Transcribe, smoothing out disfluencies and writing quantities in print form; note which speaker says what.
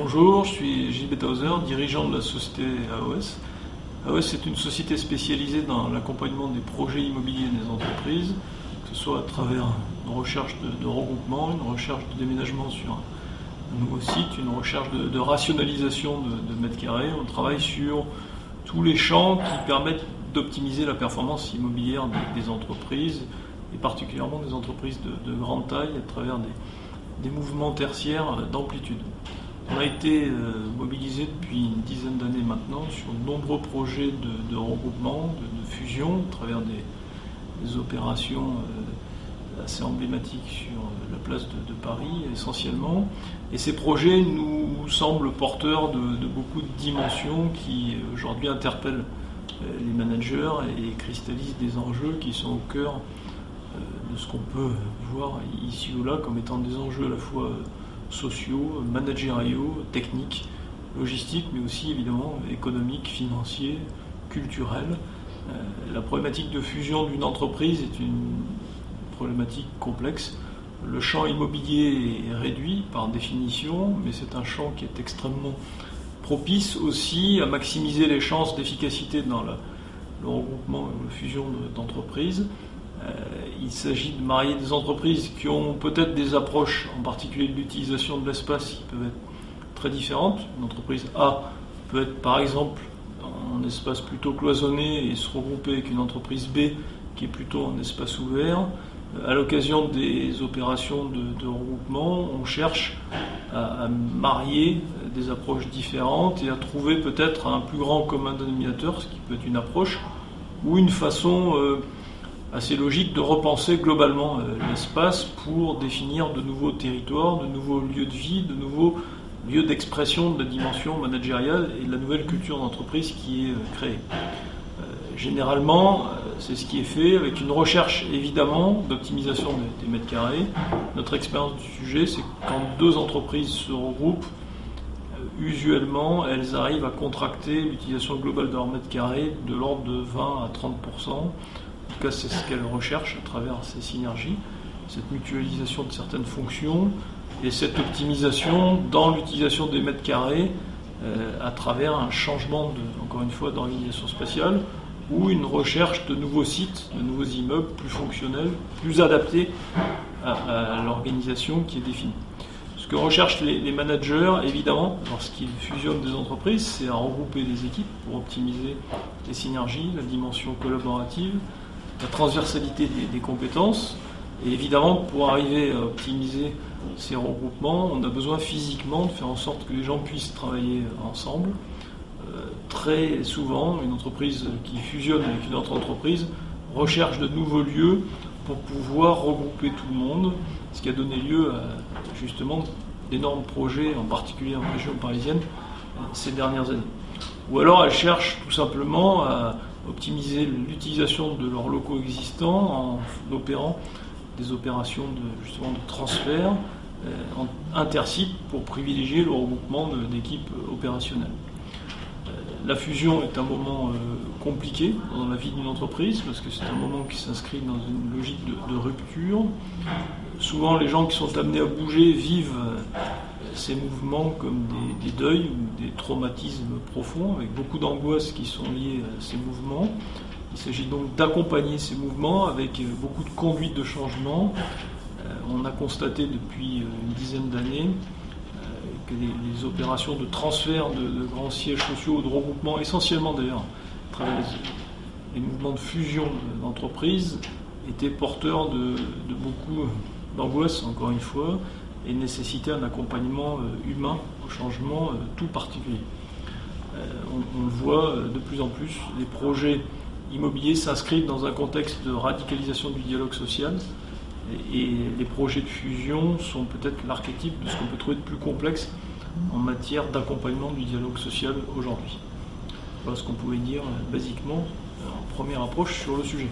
Speaker 1: Bonjour, je suis Gilles Bethauser, dirigeant de la société AOS. AOS est une société spécialisée dans l'accompagnement des projets immobiliers des entreprises, que ce soit à travers une recherche de regroupement, une recherche de déménagement sur un nouveau site, une recherche de rationalisation de mètres carrés. On travaille sur tous les champs qui permettent d'optimiser la performance immobilière des entreprises, et particulièrement des entreprises de grande taille, à travers des mouvements tertiaires d'amplitude. On a été mobilisé depuis une dizaine d'années maintenant sur de nombreux projets de regroupement, de fusion, à travers des opérations assez emblématiques sur la place de Paris essentiellement. Et ces projets nous semblent porteurs de beaucoup de dimensions qui aujourd'hui interpellent les managers et cristallisent des enjeux qui sont au cœur de ce qu'on peut voir ici ou là comme étant des enjeux à la fois sociaux, managériaux, techniques, logistiques, mais aussi évidemment économiques, financiers, culturels. La problématique de fusion d'une entreprise est une problématique complexe. Le champ immobilier est réduit par définition, mais c'est un champ qui est extrêmement propice aussi à maximiser les chances d'efficacité dans le regroupement et la fusion d'entreprises. Il s'agit de marier des entreprises qui ont peut-être des approches, en particulier de l'utilisation de l'espace, qui peuvent être très différentes. Une entreprise A peut être par exemple en espace plutôt cloisonné et se regrouper avec une entreprise B qui est plutôt en espace ouvert. À l'occasion des opérations de regroupement, on cherche à marier des approches différentes et à trouver peut-être un plus grand commun dénominateur, ce qui peut être une approche ou une façon assez logique de repenser globalement l'espace pour définir de nouveaux territoires, de nouveaux lieux de vie, de nouveaux lieux d'expression de la dimension managériale et de la nouvelle culture d'entreprise qui est créée. Généralement, c'est ce qui est fait avec une recherche évidemment d'optimisation des mètres carrés. Notre expérience du sujet, c'est que quand deux entreprises se regroupent, usuellement, elles arrivent à contracter l'utilisation globale de leurs mètres carrés de l'ordre de 20 à 30%. En tout cas, c'est ce qu'elles recherchent à travers ces synergies, cette mutualisation de certaines fonctions et cette optimisation dans l'utilisation des mètres carrés à travers un changement, encore une fois, d'organisation spatiale ou une recherche de nouveaux sites, de nouveaux immeubles plus fonctionnels, plus adaptés à l'organisation qui est définie. Ce que recherchent les managers, évidemment, lorsqu'ils fusionnent des entreprises, c'est à regrouper des équipes pour optimiser les synergies, la dimension collaborative, la transversalité des compétences. Et évidemment, pour arriver à optimiser ces regroupements, on a besoin physiquement de faire en sorte que les gens puissent travailler ensemble. Très souvent, une entreprise qui fusionne avec une autre entreprise recherche de nouveaux lieux pour pouvoir regrouper tout le monde, ce qui a donné lieu à justement d'énormes projets, en particulier en région parisienne, ces dernières années. Ou alors elle cherche tout simplement à optimiser l'utilisation de leurs locaux existants en opérant des opérations justement de transfert intersites pour privilégier le regroupement d'équipes opérationnelles. La fusion est un moment compliqué dans la vie d'une entreprise parce que c'est un moment qui s'inscrit dans une logique de rupture. Souvent, les gens qui sont amenés à bouger vivent ces mouvements comme des deuils ou des traumatismes profonds, avec beaucoup d'angoisses qui sont liées à ces mouvements. Il s'agit donc d'accompagner ces mouvements avec beaucoup de conduite de changement. On a constaté depuis une dizaine d'années que les opérations de transfert de grands sièges sociaux ou de regroupement, essentiellement d'ailleurs à travers les mouvements de fusion d'entreprises, étaient porteurs de beaucoup d'angoisse, encore une fois, et nécessitaient un accompagnement humain au changement tout particulier. On le voit de plus en plus, les projets immobiliers s'inscrivent dans un contexte de radicalisation du dialogue social, et les projets de fusion sont peut-être l'archétype de ce qu'on peut trouver de plus complexe en matière d'accompagnement du dialogue social aujourd'hui. Voilà ce qu'on pouvait dire basiquement en première approche sur le sujet.